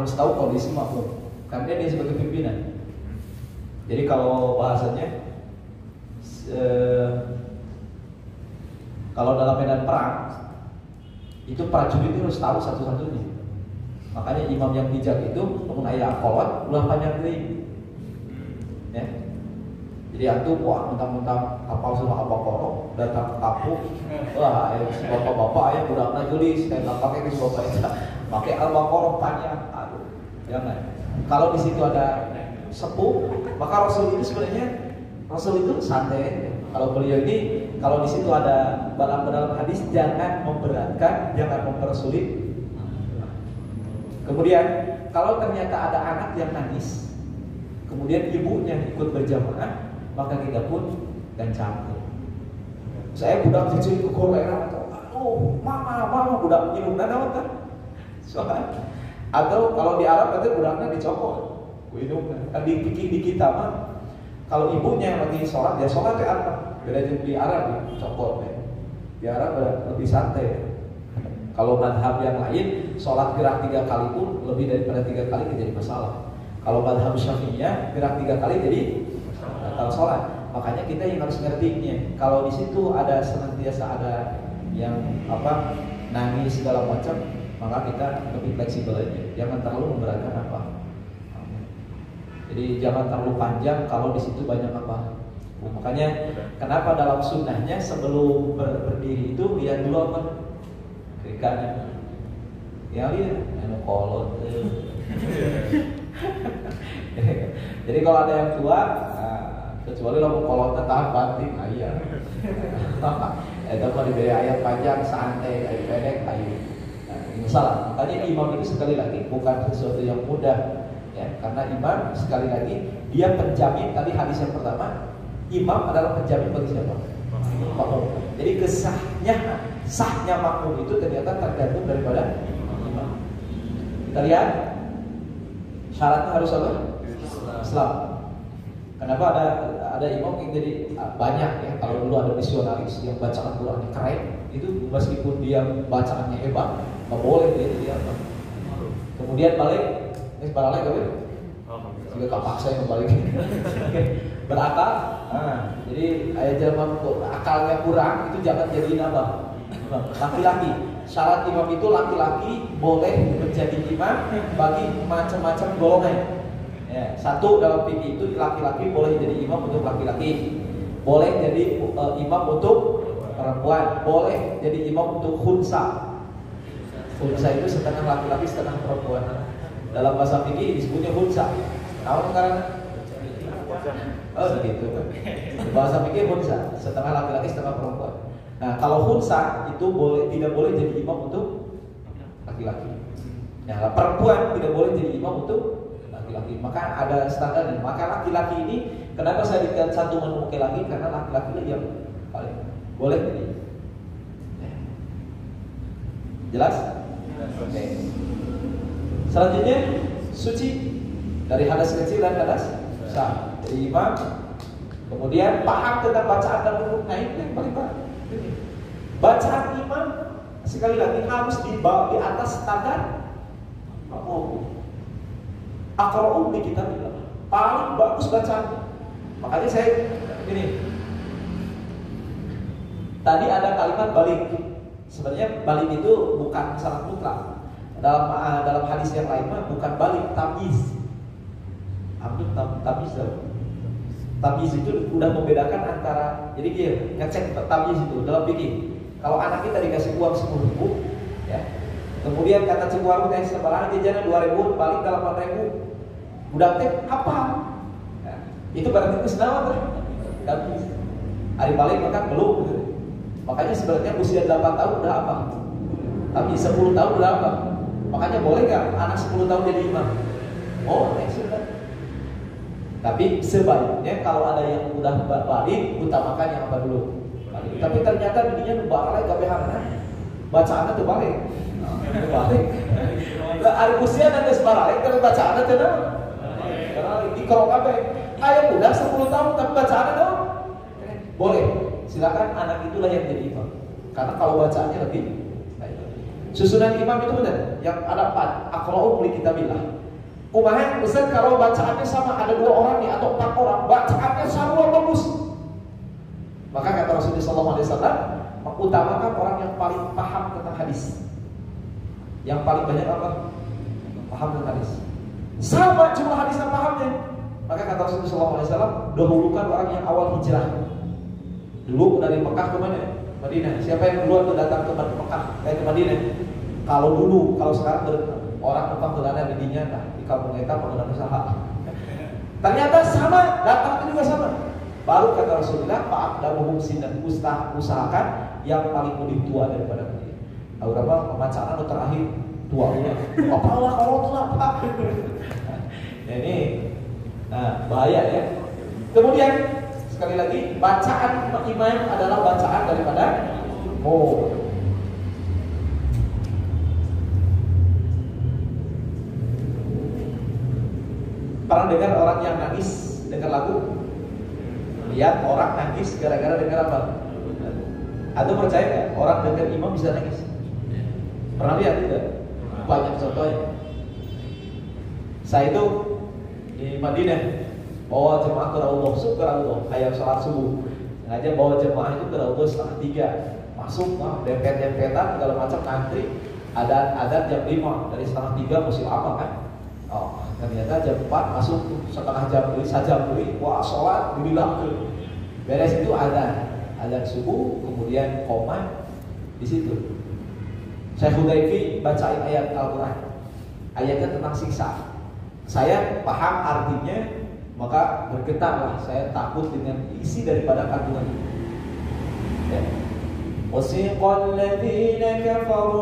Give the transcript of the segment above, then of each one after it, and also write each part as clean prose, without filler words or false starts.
harus tahu kondisi makmum, karena dia sebagai pimpinan. Jadi kalau bahasanya, kalau dalam medan perang itu prajurit itu harus tahu satu-satunya. Makanya imam yang bijak itu mengenai akolot ulah panjang dari, ya. Jadi antum wah mentang-mentang hafal semua Al-Baqarah datang ke kampung, wah bapak-bapak ya budakna gelis, saya nggak pakai gelis bapak itu, pakai Al-Baqarah panjang, aduh, jangan. Kalau di situ ada sepuh, maka Rasul itu sebenarnya Rasul itu santai. Kalau beliau ini, kalau di situ ada dalam hadis jangan memberatkan, jangan mempersulit. Kemudian kalau ternyata ada anak yang nangis, kemudian ibunya ikut berjamaah, maka kita pun dan campur. Saya budak kecil ke Korea atau mama budak minum dan kan? Soalnya atau kalau di Arab itu budaknya dicokol, minum. Di kita mah kalau ibunya lagi sholat, ya sholat kayak apa? Beda di Arab dicokol ya. Di Arab lebih santai. Kalau madhab yang lain, sholat gerak 3 kali pun lebih daripada 3 kali jadi masalah. Kalau madhab Syafi'iyah gerak 3 kali jadi batal sholat. Makanya kita yang harus ngertinya. Kalau di situ ada senantiasa ada yang nangis segala macam, maka kita lebih fleksibel aja. Jangan terlalu memberatkan apa. Jadi jangan terlalu panjang kalau di situ banyak apa. Makanya kenapa dalam sunnahnya sebelum berdiri itu lihat dulu apa? Kirikannya. Ya lihat, kolot. Jadi kalau ada yang tua, kecuali lo kolotnya tahan banting, ayah. Itu kalau diberi ayat panjang, santai, ayat pendek, ayat. Ini salah. Makanya imam itu sekali lagi bukan sesuatu yang mudah. Ya, karena imam sekali lagi dia penjamin. Tadi hadis yang pertama, imam adalah penjamin bagi siapa? Makmum. Jadi sahnya makmum itu ternyata tergantung daripada imam. Kita lihat syaratnya harus apa? Islam. Kenapa ada imam yang jadi banyak ya? Kalau dulu ada misionaris yang bacaan Qurannya keren, itu meskipun dia bacaannya hebat, nggak boleh dia apa? Kemudian balik. Ini balik gak boleh? Juga kapak saya kembali berakal. Jadi ayat zaman akalnya kurang itu jangan jadi apa? Laki-laki. Syarat imam itu laki-laki boleh menjadi imam bagi macam-macam golongan. Ya, satu dalam fikih itu laki-laki boleh jadi imam untuk laki-laki, boleh jadi imam untuk perempuan, boleh jadi imam untuk khunsa. Khunsa itu setengah laki-laki setengah perempuan. Dalam bahasa fikih disebutnya khunsa. Tahu karena? Oh begitu. Bahasa fikih khunsa, setengah laki-laki setengah perempuan. Nah, kalau khunsa itu tidak boleh jadi imam untuk laki-laki. Nah, perempuan tidak boleh jadi imam untuk laki-laki. Maka ada standarnya. Maka laki-laki ini kenapa saya cantuman laki-laki? Karena laki-laki yang paling boleh jadi. Jelas? Oke. Selanjutnya suci dari hadas kecil dan hadas besar. Jadi imam, kemudian paham tentang bacaan dan rukun. Nah ini yang paling penting. Bacaan imam sekali lagi harus di atas standar makmum. Aqra'u bi kitabillah. Paling bagus bacaannya. Makanya saya ini. Tadi ada kalimat balik. Sebenarnya balik itu bukan syarat mutlak. Dalam hadis yang lain mah bukan balik, tamyiz. Tamyiz itu udah membedakan antara, jadi dia ngecek tamyiz itu dalam fikih. Kalau anak kita dikasih uang 10.000, ya, kemudian kata cipuarmu teh sebarang jajanan 2.000, balik dalam 4.000, udah teh apa? Ya, itu berarti itu senawan tuh. Tamyiz. Hari balik maka belum. Gitu. Makanya sebenarnya usia 8 tahun udah apa? Tapi 10 tahun udah apa? Makanya boleh nggak anak 10 tahun jadi imam? Boleh sudah. Tapi sebaiknya kalau ada yang udah balik, utamakan yang apa dulu? Balik. Tapi ternyata dirinya balik kabehana. Bacaannya tuh balik. Balik. Lah ari usia dan geus balik tapi bacaannya teh naon? Karena di kalau kabeh aya udah 10 tahun tapi bacaannya naon? Boleh. Silakan anak itulah yang jadi imam. Karena kalau bacaannya lebih baik. Susunan imam itu benar, yang ada 4. Aqra'u li kitabillah. Kumaha Ustaz kalau bacaannya sama, ada 2 orang nih atau 4 orang, bacaannya sama bagus. Maka kata Rasulullah SAW, mengutamakan orang yang paling paham tentang hadis. Yang paling banyak apa? Paham tentang hadis. Sama jumlah hadis yang pahamnya. Maka kata Rasulullah SAW, dahulukan orang yang awal hijrah. Dulu dari Mekah ke mana? Madinah. Siapa yang duluan datang ke Mekah? Ke Madinah. Kalau dulu, kalau sekarang orang numpang belanda didinya, nah di kampung kita pengenalan usaha. Ternyata sama, datang juga sama. Baru kata Rasulullah, Pak Abdul Sinan, usahakan yang paling lebih tua daripada dia. Tahu berapa pembacaan terakhir tuanya? Apalah kalau tua Pak. Ini, nah bahaya ya. Kemudian sekali lagi, bacaan imam adalah bacaan daripada Pernah dengar orang yang nangis dengar lagu? Lihat orang nangis gara-gara dengar apa? Atau percaya nggak orang dengar imam bisa nangis? Pernah lihat tidak? Banyak contohnya. Saya itu di Madinah bawa jemaah ke Raudhah, masuk ke Raudhah, ayam sholat subuh. Sengaja bawa jemaah itu ke Raudhah 2:30. Masuk, dempet-dempetan segala macam ngantri. Adat jam 5, dari 2:30 mesti lama kan? Oh, ternyata jam 4 masuk setengah jam beli, sajam beli, wah sholat dibilang tuh. Beres itu azan subuh, kemudian koma di situ. Syekh Hudayfi bacain ayat Al-Quran, ayatnya tentang siksa. Saya paham artinya, maka bergetarlah saya takut dengan isi daripada kandungan. Ya. Wasiqal ladzina kafaru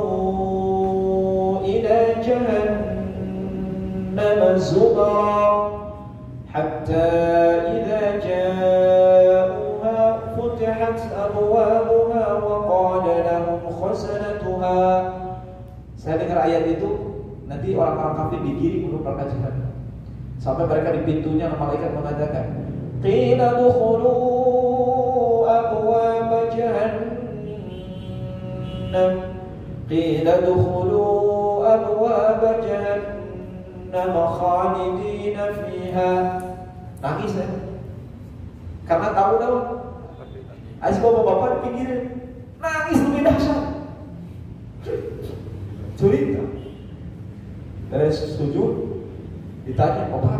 ila jahannam zumara hatta idza ja'uha futihat abwabuha wa qala lahum khazanatuha. Saya dengar ayat itu, nanti orang-orang kafir digiring untuk neraka jahanam. Sampai mereka di pintunya malaikat mengatakan, qila dukhulu abwaab jahannam, qila dukhulu abwaab jahannam khalidina fiha. Nangis ya, karena tahu Asyik bapak-bapak di pinggiran nangis lebih dahsyat. Cerita dari sujud ditanya apa?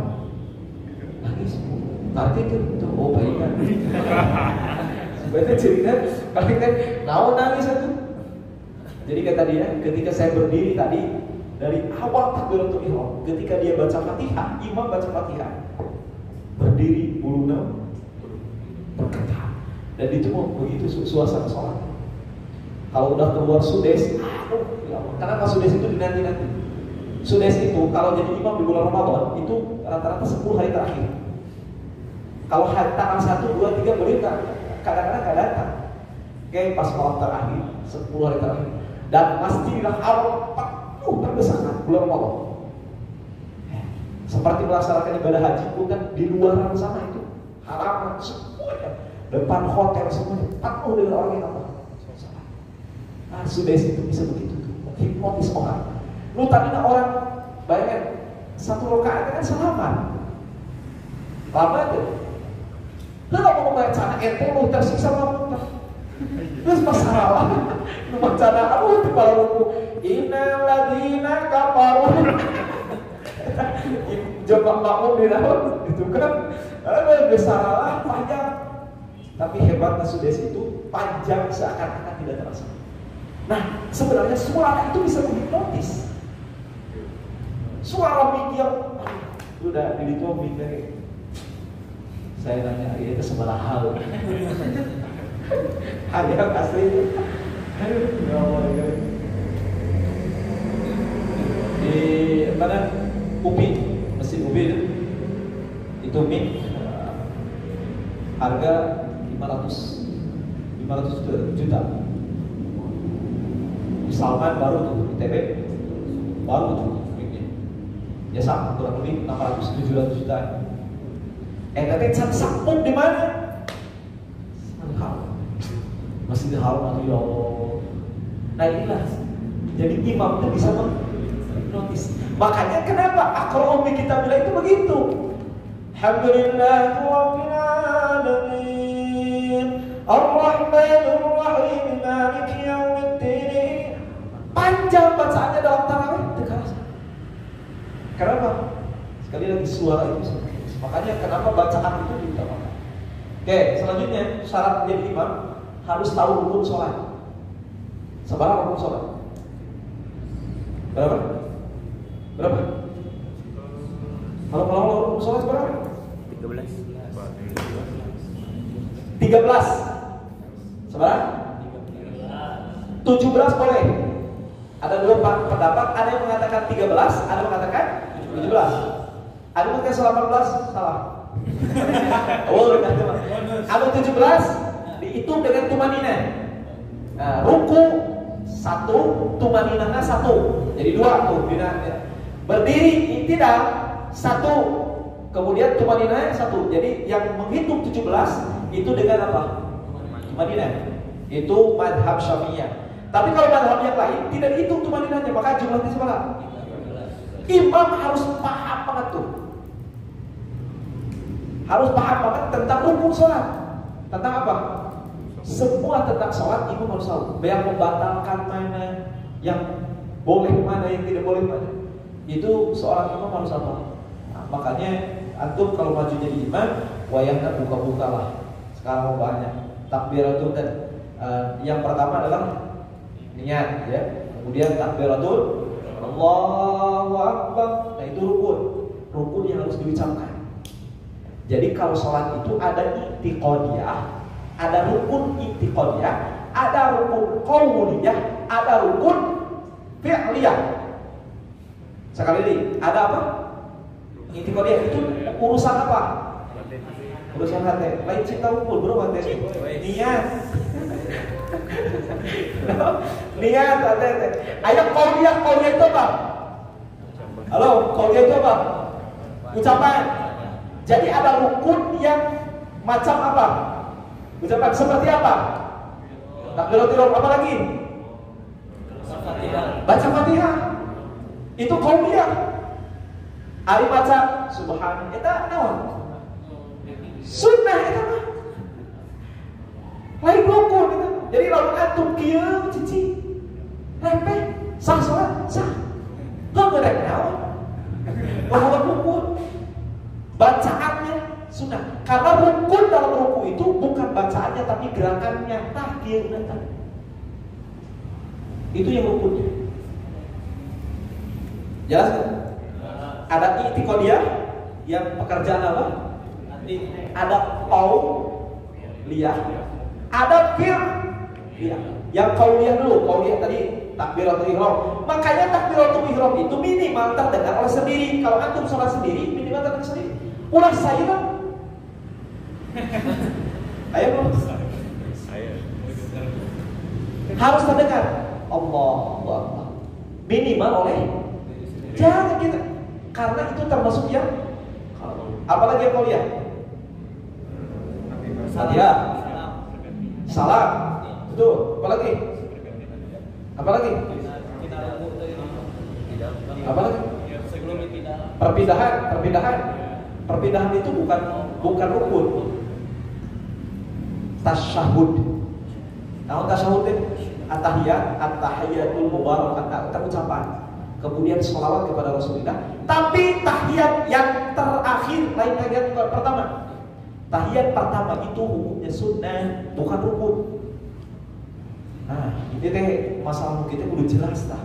Nangis. Nanti itu oh baik kan. Sebenarnya cerita tapi kan nangis itu. Jadi kata dia, ketika saya berdiri tadi dari awal takbiratul ihram, ketika dia baca Fatihah, imam baca Fatihah, berdiri bulu bergetar. Dan itu begitu suasana sholat. Kalau udah keluar sudes, karena sudes itu dinanti-nanti. Sudes itu kalau jadi imam di bulan Ramadan itu rata-rata 10 hari terakhir. Kalau hari tanggal 1, 2, 3 boleh kadang-kadang gak datang. Oke, pas malam terakhir 10 hari terakhir. Dan Masjidil Haram penuh terbesar bulan Ramadan. Seperti melaksanakan ibadah haji pun kan di luaran sana itu halaman semuanya, depan hotel semuanya penuh dengan orang yang apa? Nah, sudes itu bisa begitu tuh, hipnotis orang. Lu tadi orang bayangin 1 rakaat kan salaman, lama aja. Lu nggak mau membaca ente lu tersiksa banget. Terus masalah, lu baca itu kalau lu innal ladzina kafaru, jawab makmum di dalam itu kan, salah panjang. Tapi hebatnya sudes itu panjang seakan-akan tidak terasa. Nah, sebenarnya suara itu bisa menghipnotis. Suara mik yang udah di itu mik dari. Saya nanya itu sebelah hal. Ada asli. Aduh, ya Allah. Di mana? Ubi, mesin Ubi itu mik harga 500 juta. Salman baru tuh ITB baru tuh miknya. Ya sama kurang lebih 600-700 juta. Tapi sampun di mana? Masjidil Haram ya Allah. Nah inilah Jadi imam itu bisa notice. Makanya kenapa aqra'u bi kitabillah itu begitu. Alhamdulillahi rabbil alamin. Ar-Rahmanir Rahim. Maliki yaumiddin. Panjang bacaannya dalam tarawih terasa. Kenapa? Sekali lagi suara itu. Makanya kenapa bacaan itu diutamakan. Oke, selanjutnya syarat menjadi imam harus tahu rukun sholat. Seberapa rukun sholat? Berapa? Berapa? Kalau rukun sholat berapa? 13. Seberapa? 17 boleh. Ada dua pendapat, ada yang mengatakan 13, ada yang mengatakan 17. Ada yang mengatakan 18, salah. Oh, ada 17 dihitung dengan tumaninah. Nah, ruku 1, tumaninahnya 1. Jadi 2 tuh binanya. Berdiri tidak 1. Kemudian tumaninahnya 1. Jadi yang menghitung 17 itu dengan apa? Tumaninah. Itu madhab Syafi'iyah. Tapi kalau madhab yang lain tidak dihitung tumaninahnya, maka jumlahnya seberapa? Imam harus paham banget tuh. Harus paham banget tentang rukun sholat. Tentang apa? Semua tentang sholat imam harus tahu. Yang membatalkan mana, yang boleh mana, yang tidak boleh mana. Itu seorang imam harus apa? Nah, makanya antum kalau maju jadi imam, wayangnya buka-bukalah. Sekarang banyak takbiratul dan yang pertama adalah niat, ya. Kemudian takbiratul Allahu Akbar. Nah itu rukun. Rukun yang harus diucapkan. Jadi kalau sholat itu ada i'tiqadiyah, ada rukun i'tiqadiyah, ada rukun qauliyah, ada rukun fi'liyah. Sekali lagi, ada apa? I'tiqadiyah itu urusan apa? Urusan hati. Lain cinta rukun, bro, hati. Niat. Niat, hati. Ayo qauliyah itu apa? Halo, qauliyah itu apa? Ucapan. Jadi ada rukun yang macam apa? Ucapan seperti apa? Takbiratul ihram, apa lagi? Baca Fatihah. Itu qauliyah. Ari baca subhan eta naon? Sunnah eta mah. Lain rukun eta. Jadi lamun antum kieu cici. Remeh, sah salat, sah. Heuh rek naon? Bahwa rukun bacaannya sunnah. Karena rukun dalam ruku itu bukan bacaannya tapi gerakannya, tahkirnya. Itu yang rukunnya. Jelas kan? Ada i'tiqadiyah yang pekerjaan apa? Ada qauliyah, ada fi'liyah. Yang qauliyah dulu, qauliyah tadi takbiratul ihram. Makanya takbiratul ihram itu minimal terdengar oleh sendiri. Kalau antum sholat sendiri, minimal terdengar sendiri. Ulah saya kan? Ayo bro. Harus terdengar Allahu Akbar. Minimal oleh jangan kita. Karena itu termasuk yang apalagi yang qauliyah? Fatihah. Salam. Betul. Apalagi? Apalagi? Apalagi? Perpindahan. Perpindahan itu bukan rukun. Tasyahud. Nah, tasyahud itu at-tahiyatul mubarakah, ucapan. Kemudian sholawat kepada Rasulullah. Tapi tahiyat yang terakhir lain tahiyat pertama. Tahiyat pertama itu hukumnya sunnah, bukan rukun. Nah, ini teh masalah kita kudu jelas dah.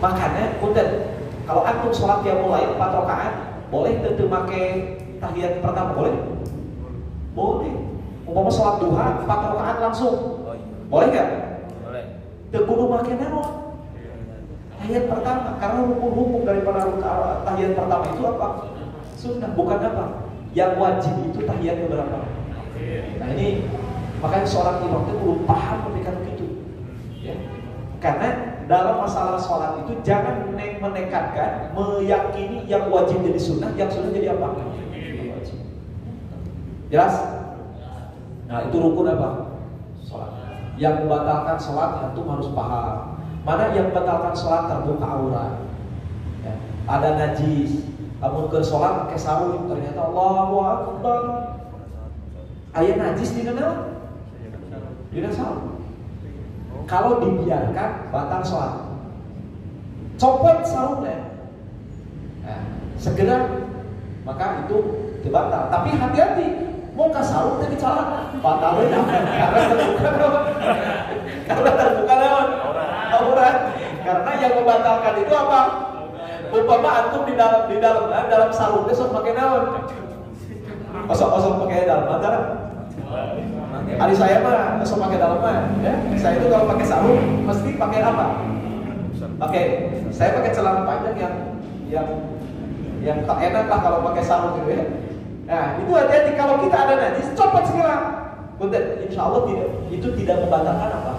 Makanya, punten, kalau antum sholat yang mulai 4 rakaat, boleh tentu pakai tahiyat pertama, boleh? Boleh. Umpama sholat duha 4 rakaat langsung, boleh nggak? Boleh. Teu kudu make naon? Tahiyat pertama, karena hukum-hukum daripada tahiyat pertama itu apa? Sunnah, bukan apa? Yang wajib itu tahiyatnya berapa? Nah ini makanya seorang imam itu perlu paham ketika begitu, ya. Karena dalam masalah sholat itu jangan menekatkan, meyakini yang wajib jadi sunnah, yang sunnah jadi apa? Wajib. Jelas? Nah itu rukun apa? Sholat. Yang membatalkan sholat antum harus paham. Mana yang batalkan sholat terbuka aurat, ya. Ada najis, kamu ke sholat pakai sarung, ternyata Allahu Akbar, aya najis di mana? Di sarung. Kalau dibiarkan batal sholat, copot sarungnya, nah, segera maka itu batal. Tapi hati-hati, mau ke sarung tapi celana batal ya, karena terbuka naon aurat. Karena yang membatalkan itu apa? Umpama antum di dalam sarung besok pakai naon? Osok pakai dalam antara. Hari saya mah osok pakai dalam mah, ya. Saya itu kalau pakai sarung mesti pakai apa? Saya pakai celana panjang yang tak enak lah kalau pakai sarung gitu ya. Nah, itu hati-hati kalau kita ada najis, copot segera. Insya Allah tidak membatalkan apa?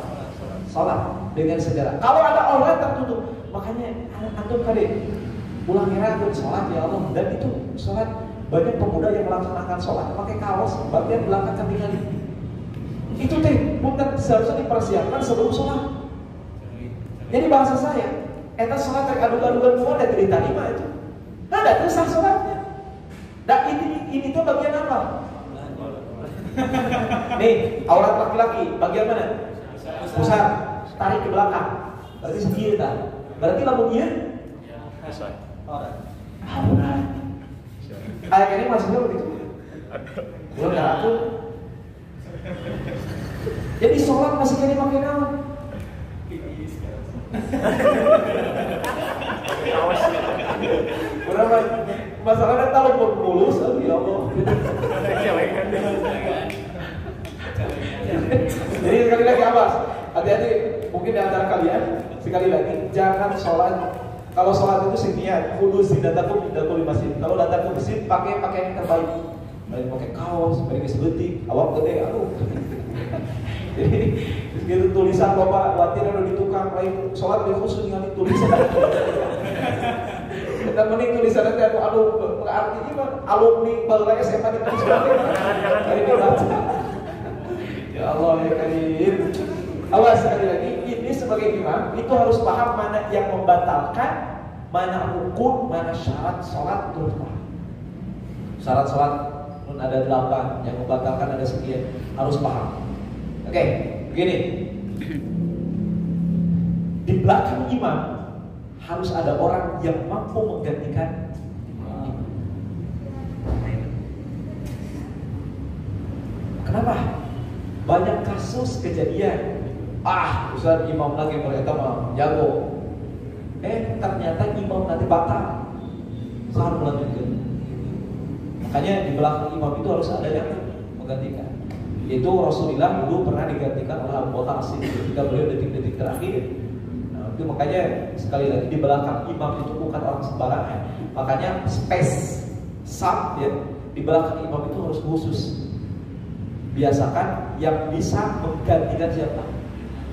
Sholat dengan segera. Kalau ada aurat tertutup, makanya antum kali pulang kira antum sholat ya Allah. Dan itu sholat, banyak pemuda yang melaksanakan sholat pakai kaos bagian belakang ketinggalan. Itu bukan seharusnya dipersiapkan sebelum sholat. Jadi bahasa saya, eta sholat adu-aduan semua dan diterima itu. Nah, tidak sah sholatnya. Dan ini tuh bagian apa? Nih, aurat laki-laki bagian mana? Pusat, tarik ke belakang. Berarti segini tak? Berarti lamun ieu? Aurat. Ayat ini maksudnya begitu. Belum aku. Jadi sholat masih kini pakai naon? Berapa? Masalahnya tahu mulus, ya Allah. Jadi sekali lagi awas, hati-hati. Mungkin di antara kalian sekali lagi jangan sholat. Kalau sholat itu niat, kudu zinatakum indatul masjid. Kalau datang ke masjid pakai pakaian yang terbaik. Pakai kaos, pakai sebetik, awak gede, aduh. Jadi gitu tulisan bapak batin ada di tukang lain sholat di khusus dengan tulisan. Kita mending tulisan itu aduh berarti gimana? Alumni baru SMA ditulis dari dibaca. Ya Allah ya Karim. Awas sekali lagi, ini sebagai imam itu harus paham mana yang membatalkan, mana rukun, mana syarat sholat itu harus paham. Syarat sholat pun ada 8, yang membatalkan ada sekian, harus paham. Oke, begini. Di belakang imam harus ada orang yang mampu menggantikan imam. Kenapa? Banyak kasus kejadian. Ustaz imam lagi mereka mah jago. Ternyata imam nanti batal. Saat melanjutkan. Makanya di belakang imam itu harus ada yang menggantikan. Itu Rasulullah dulu pernah digantikan oleh Abu Bakar As-Siddiq ketika beliau detik-detik terakhir. Nah, itu makanya sekali lagi di belakang imam itu bukan orang sembarangan. Makanya space sub ya di belakang imam itu harus khusus. Biasakan yang bisa menggantikan siapa?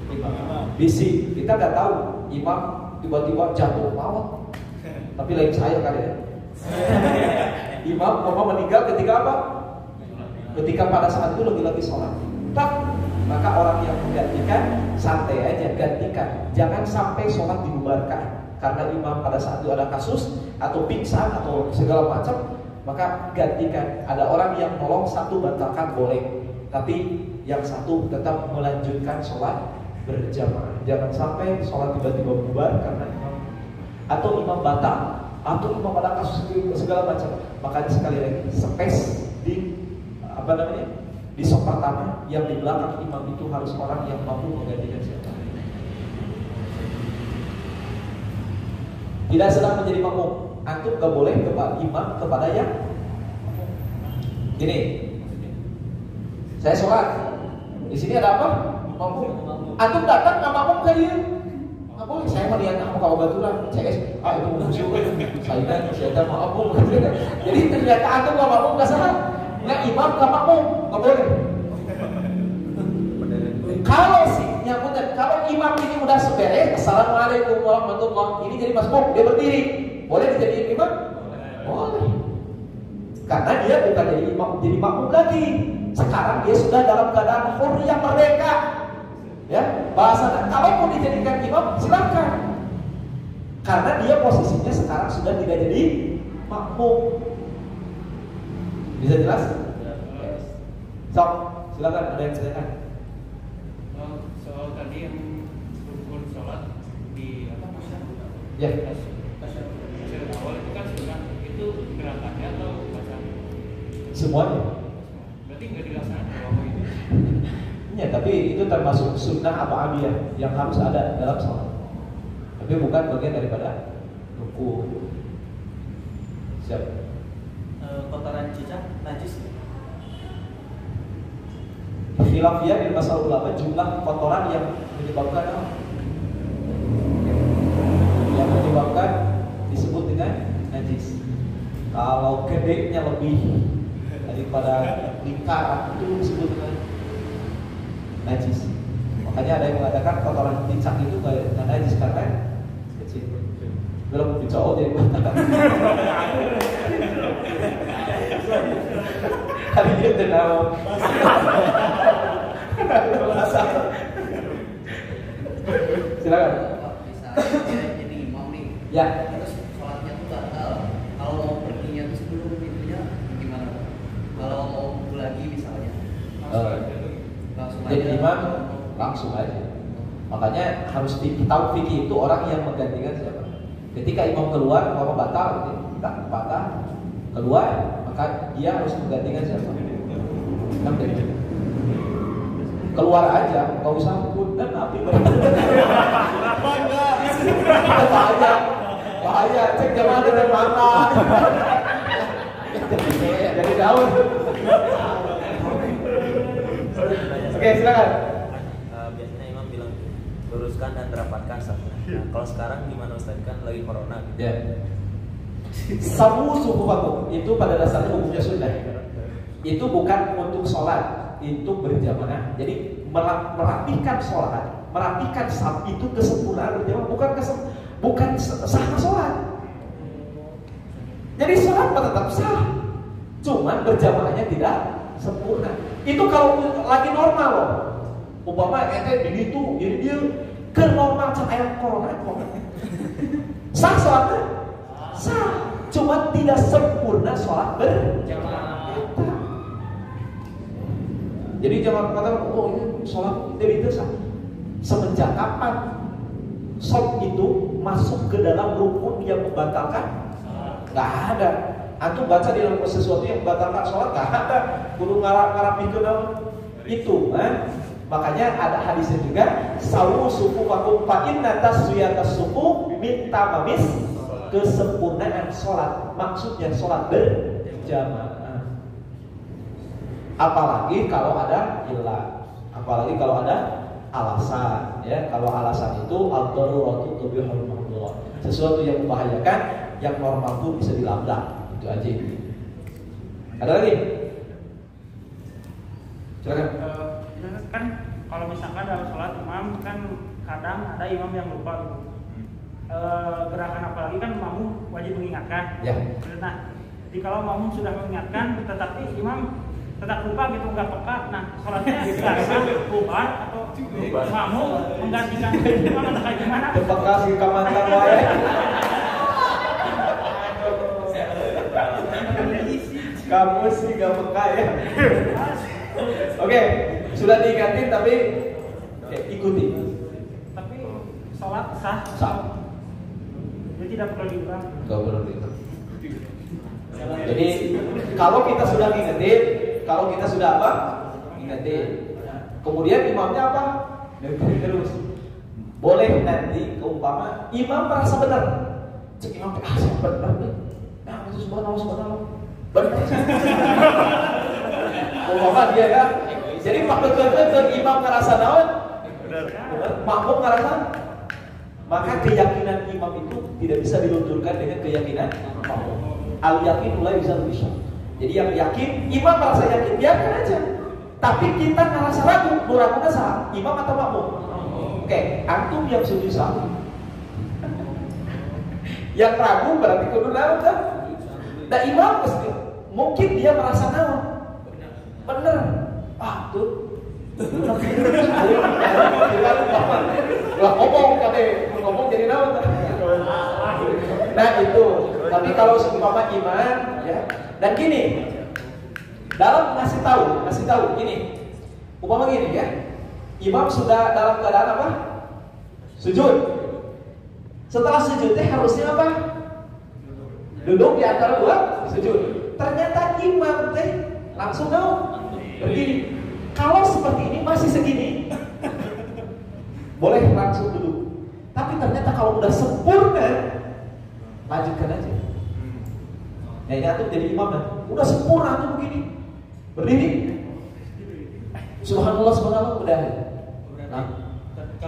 Imam. Bisi kita nggak tahu imam tiba-tiba jatuh maut. Tapi lain saya kali ya. Imam meninggal ketika apa? Ketika pada saat itu lagi sholat. Maka orang yang menggantikan santai aja, gantikan. Jangan sampai sholat dibubarkan karena imam pada saat itu ada kasus atau pingsan atau segala macam. Maka gantikan. Ada orang yang nolong satu batalkan boleh, tapi yang satu tetap melanjutkan sholat berjamaah. Jangan sampai sholat tiba-tiba bubar karena imam atau imam batal atau imam ada kasus segala macam. Maka sekali lagi space di di sop pertama yang di belakang imam itu harus orang yang mampu menggantikan siapa. Tidak sedang menjadi makmum, antum gak boleh kepada imam kepada yang gini. Saya sholat, di sini ada apa? Makmum. Antum datang nggak makmum ke dia? Nggak boleh. Saya mau lihat kamu kalau baturan, CS. Itu musuh. Saya mau makmum. Jadi ternyata antum nggak makmum nggak salah. Nggak imam nggak makmum, nggak boleh. Kalau imam ini udah seberes, assalamualaikum warahmatullah, ini jadi masbuk, dia berdiri, boleh dijadiin imam? Boleh. Karena dia bukan jadi imam, jadi makmum lagi. Sekarang dia sudah dalam keadaan hurriyah merdeka. Ya, bahasanya kalau mau dijadikan imam silakan. Karena dia posisinya sekarang sudah tidak jadi makmum. Bisa jelas? So, silakan ada yang silakan. Soal tadi yang rukun sholat di apa namanya? Ya. Tasyahud awal itu kan sunnah, itu gerakannya atau bacaan? Semuanya. Berarti nggak dilaksanakan kalau itu? Ya, tapi itu termasuk sunnah apa abiyah yang harus ada dalam sholat. Tapi bukan bagian daripada ruku. Siap. Kotoran cicak najis. Khilafiyah di masalah ulama jumlah kotoran yang menyebabkan apa? Yang menyebabkan disebut dengan najis. Kalau gedenya lebih daripada lingkaran itu disebut dengan najis. Makanya ada yang mengatakan kotoran cicak itu nggak najis karena kecil. Belum dicoba jadi hari ini tenang. Silakan. Misalnya jadi imam nih. Ya. Terus sholatnya tuh batal. Kalau mau perginya tuh sebelum itunya gimana? Kalau mau lagi misalnya. Langsung Jadi aja. imam langsung aja. Makanya harus tahu fikih itu orang yang menggantikan siapa. Ketika imam keluar, mau batal, tak batal keluar, maka dia harus menggantikan siapa? Keluar aja, nggak usah punten api bahaya, cek jamaah dan mana jadi daun. Oke, silakan. Biasanya imam bilang luruskan dan rapatkan safnya. Nah, kalau sekarang gimana Ustaz, kan lagi corona gitu. Ya. Sawu sufufakum itu pada dasarnya hukumnya sunnah. Itu bukan untuk sholat, itu berjamaah. Jadi merapikan sholat, merapikan saf itu kesempurnaan berjamaah, bukan sahnya sholat. Jadi sholat tetap sah, cuman berjamaahnya tidak sempurna. Itu kalau lagi normal loh. Umpama ente di itu, jadi dia ke normal cahaya corona kok. Sah sholatnya? Sah, cuma tidak sempurna sholat berjamaah. Jadi jangan katakan, oh ini sholat tidak sah. Semenjak kapan sholat itu masuk ke dalam rukun yang membatalkan? Gak ada. Antum baca di dalam sesuatu yang membatalkan sholat, gak ada. Kudu ngarap itu itu, makanya ada hadisnya juga, sawu sufufakum fa inna taswiyatas sufu min tamamis, kesempurnaan sholat. Maksudnya sholat berjamaah. Apalagi kalau ada ilah, apalagi kalau ada alasan, ya. Kalau alasan itu ad-daruratu tubihul mahdhurat. Sesuatu yang membahayakan, yang normal pun bisa dilabrak. Itu aja. Ada lagi? Silakan. Kan kalau misalkan dalam sholat imam kan kadang ada imam yang lupa gitu. Gerakan apalagi kan makmum wajib mengingatkan. Ya. Nah, jadi kalau makmum sudah mengingatkan, tetapi imam tetap lupa gitu, nggak peka. Nah, sholatnya biasa bubar atau makmum menggantikan imam atau kayak gimana? Peka sih kamantan wae. Kamu sih gak peka ya. Oke, sudah diingatin tapi ikuti. Tapi sholat sah. Sah. Jadi tidak perlu diulang. Gak perlu diulang. Jadi kalau kita sudah ngingetin, kalau kita sudah apa? Ingetin. Kemudian imamnya apa? Ngerti terus. Boleh nanti keumpama imam merasa benar. Cek imam saya benar nih. Nah, itu subhanallah. Benar. Umpama dia kan. Jadi betul-betul imam ngerasa naon? Benar. Makmum ngerasa. Maka keyakinan imam itu tidak bisa dilunturkan dengan keyakinan makmum. Al yakin mulai bisa bisa. Jadi yang yakin, imam merasa yakin, biarkan aja. Tapi kita ngerasa ragu, ragunya sah, imam atau makmum? Oke, antum yang sujud sahwi. Yang ragu berarti kudu naon kan? Dan imam mesti mungkin dia merasa naon? Bener. Ah tuh, Lah ngomong jadi naon? Nah itu. Tapi kalau seumpama iman, ya. Dan gini, dalam ngasih tahu gini. Umpama gini ya. Imam sudah dalam keadaan apa? Sujud. Setelah sujud harusnya apa? Duduk di antara dua sujud. Ternyata imam langsung berdiri. Kalau seperti ini masih segini, boleh langsung duduk. Tapi ternyata kalau udah sempurna, lanjutkan aja. Ya ini antum jadi imam dah. Udah sempurna tuh begini, berdiri. Subhanallah udah. Nah,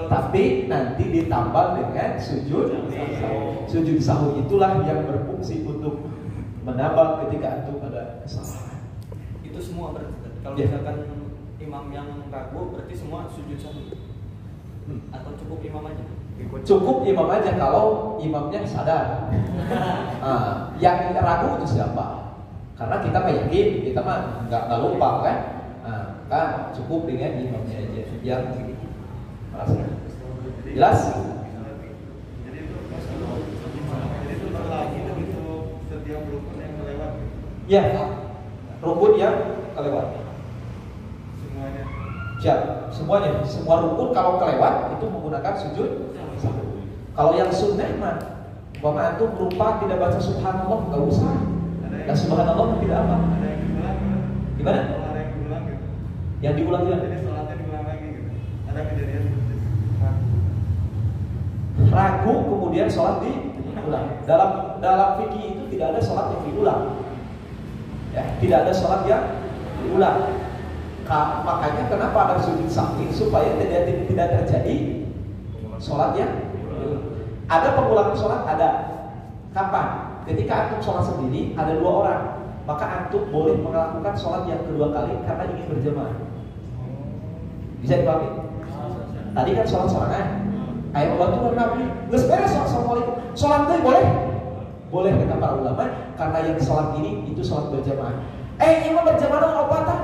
tapi nanti ditambah dengan sujud sahwi. Sujud sahwi itulah yang berfungsi untuk menambah ketika antum ada kesalahan. Itu semua berarti. Kalau Ya. misalkan imam yang ragu berarti semua sujud sahwi. Atau cukup imam aja? Cukup imam aja kalau imamnya sadar. Yang ragu itu siapa? Karena kita yakin, kita mah nggak lupa kan? Kan cukup dengan imamnya aja yang merasa. Jelas? Jadi itu berlaku untuk setiap rukun yang melewat. Ya, rukun yang kelewat. Semuanya. Siap, semuanya, semua rukun kalau kelewat itu menggunakan sujud sahwi. Kalau yang sunnah mah, umpama antum lupa tidak baca subhanallah nggak usah. Dan subhanallah tidak apa? Ada yang diulang. Gimana? Kalau ada yang diulang gitu. Yang diulang. Jadi sholatnya diulang lagi gitu. Ada kejadian seperti itu. Ragu kemudian sholat diulang. Dalam fikih itu tidak ada sholat yang diulang. Ya, tidak ada sholat yang diulang. Makanya kenapa ada sujud sahwi supaya tidak terjadi sholat yang ada pengulangan sholat ada. Kapan? Ketika antum sholat sendiri ada dua orang, maka antum boleh melakukan sholat yang kedua kali karena ingin berjamaah. Bisa dipahami? Tadi kan sholat sorangan. Ayat Allah itu Nabi, nggak beres sholat itu boleh kata para ulama karena yang sholat ini itu sholat berjamaah. Imam berjamaah apa tak?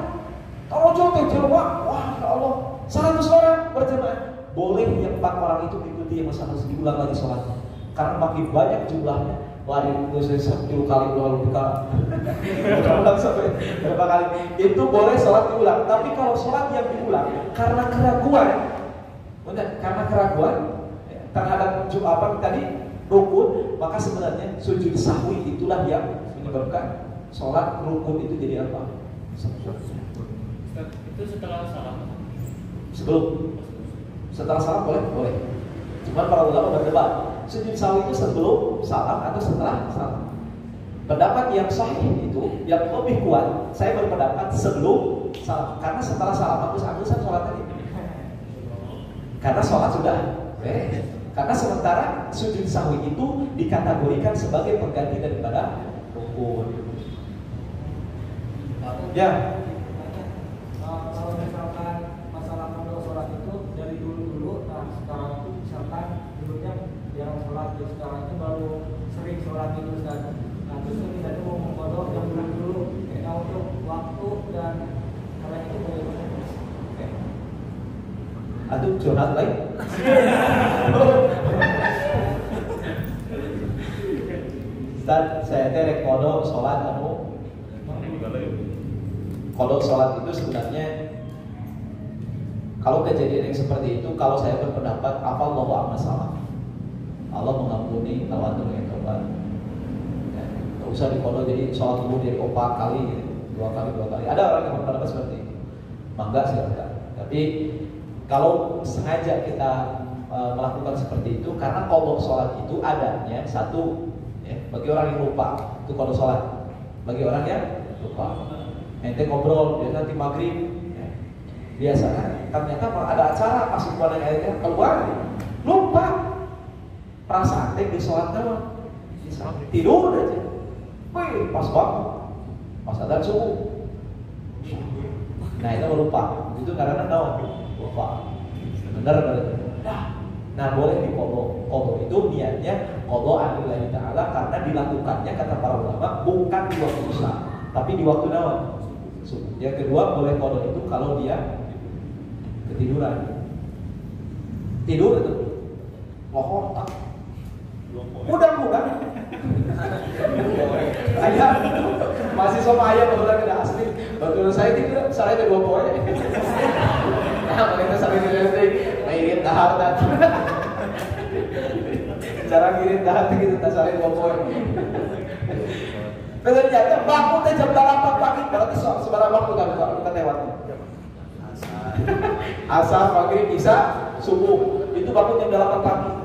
Kalau jauh wah ya Allah 100 orang berjamaah. Boleh yang 4 orang itu mengikuti yang harus diulang lagi sholatnya. Karena makin banyak jumlahnya, lari saya 10 kali ulang sampai berapa kali itu boleh sholat diulang. Tapi kalau sholat yang diulang karena keraguan terhadap apa tadi rukun, maka sebenarnya sujud sahwi itulah yang menyebabkan sholat rukun itu jadi apa? Itu setelah salam. Setelah salam boleh. Cuma para ulama berdebat sujud sahwi itu sebelum salam atau setelah salam. Pendapat yang sahih itu yang lebih kuat, saya berpendapat sebelum salam. Karena setelah salam aku sholat tadi. Karena sholat sudah beres. Karena sementara sujud sahwi itu dikategorikan sebagai pengganti daripada rukun. Ya. Kalau misalkan masalah modal sholat itu dari dulu, nah sekarang itu misalkan dulunya jarang sholat, jadi sekarang itu baru sering sholat itu kan. Nah terus kita itu mau mengkodok yang dulu, kayak untuk waktu dan hal itu bagaimana? Aduh curhat lain. Ustaz, saya terek kodok sholat kodok sholat itu sebenarnya kalau kejadian yang seperti itu, kalau saya berpendapat afallahu amma salah. Allah mengampuni kalau antum yang tobat. Tidak usah dikodok jadi sholat dulu dari 4 kali, 2 kali. Ada orang yang berpendapat seperti itu. Mangga silakan. Tapi kalau sengaja kita melakukan seperti itu, karena qadha sholat itu adanya satu ya, bagi orang yang lupa itu qadha sholat. Bagi orang yang lupa, ente ngobrol dia nanti maghrib ya. Biasanya ternyata ada acara pas keluar airnya keluar lupa perasaan di sholat tidur aja. Wih, pas banget pas ada subuh. Nah itu lupa itu karena lupa. Benar. Nah boleh diqadha itu niatnya qadha anillahi ta'ala karena dilakukannya kata para ulama bukan di waktu isya tapi di waktu nawan. Yang kedua boleh qadha itu kalau dia ketiduran. Tidur itu. Lohor tak. Mudah-mudahan. Ayah masih sama ayah betul tidak asli. Betul saya tidur, saya ada 2 poin. Nah, kita sering nanti ngirit dahar dan cara ngirit dahar gitu, tak sering 2 poin. Ternyata bangun teh jam 8 pagi, berarti seberapa waktu kita lewatnya? Asar, maghrib, isya, subuh. Itu bangun jam 8 pagi.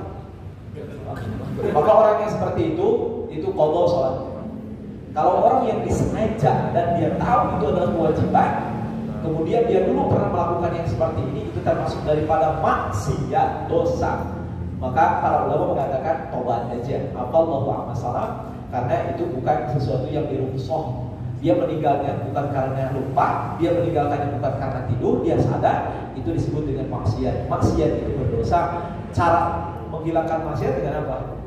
Maka orang yang seperti itu qadha salatnya. Kalau orang yang disengaja dan dia tahu itu adalah kewajiban, kemudian dia dulu pernah melakukan yang seperti ini, itu termasuk daripada maksiat, dosa. Maka para ulama mengatakan tobat aja. Afallahu amma salam, karena itu bukan sesuatu yang diruksoh. Dia meninggalnya bukan karena lupa, dia meninggalkannya bukan karena tidur, dia sadar, itu disebut dengan maksiat. Maksiat itu berdosa. Cara menghilangkan maksiat dengan apa?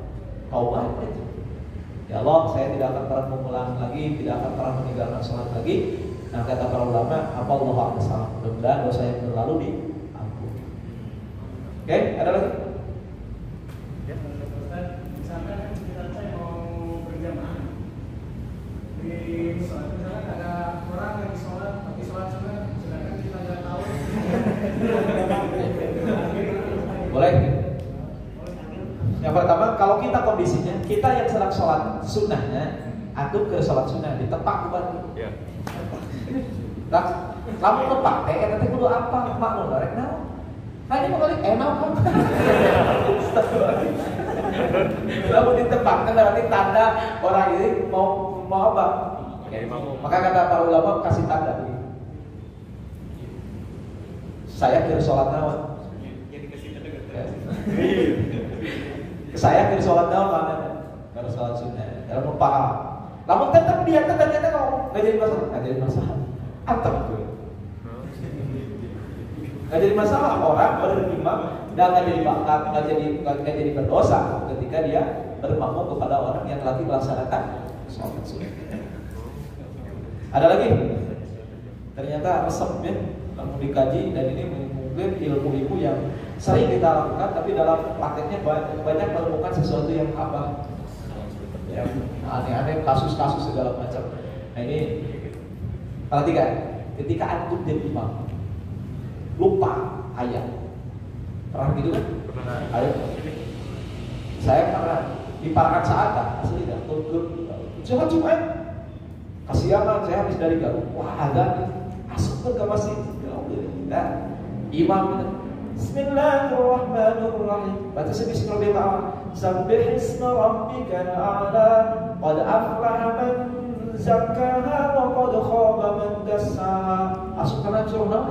Taubat aja. Ya Allah, saya tidak akan pernah mengulang lagi, tidak akan pernah meninggalkan sholat lagi. Nah, kata para ulama, apa Allah salah. Mudah-mudahan dosa yang berlalu diampuni. Oke, ada lagi? Ya, Ustaz, misalkan kita mau berjamaah di sholat, misalkan ada orang lagi sholat tapi sholat sunat, sedangkan kita nggak tahu. Boleh. Yang pertama, kalau kita kondisinya, kita yang sedang sholat sunnahnya, antum ke sholat sunnah ditepak bukan? Iya. Kamu tepak, nanti kudu apa? Makmum rek naon? Hanya mau balik enak kan? Kamu ditepak kan berarti tanda orang ini mau apa? Maka kata para ulama kasih tanda begini. Saya kira sholat naon? Saya kira sholat naon mana? Kalau sholat sunnah, kalau mau paham. Namun tetap dia ternyata kalau nggak jadi masalah, antum itu. Nggak jadi masalah orang berimam dan nggak jadi berdosa ketika dia bermakmum kepada orang yang lagi melaksanakan sholat sunnah. Ada lagi? Ternyata resep ya, kamu dikaji dan ini mungkin ilmu-ilmu yang sering kita lakukan, tapi dalam prakteknya banyak menemukan sesuatu yang apa? Yang aneh-aneh, kasus-kasus segala macam. Nah ini perhatikan, ketika antum jadi imam lupa ayat, pernah gitu kan? Pernah. Ayat. Saya pernah di Parakan Saat asli dah. Cuma kasihan saya habis dari Garut. Wah ada masuk ke masjid. Nah, imam Bismillahirrahmanirrahim. Baca bismillah. Sabbih isma rabbikal a'la. Qad aflaha man zakkaha wa qad khaba man dassaha. Masuk ke dalam surah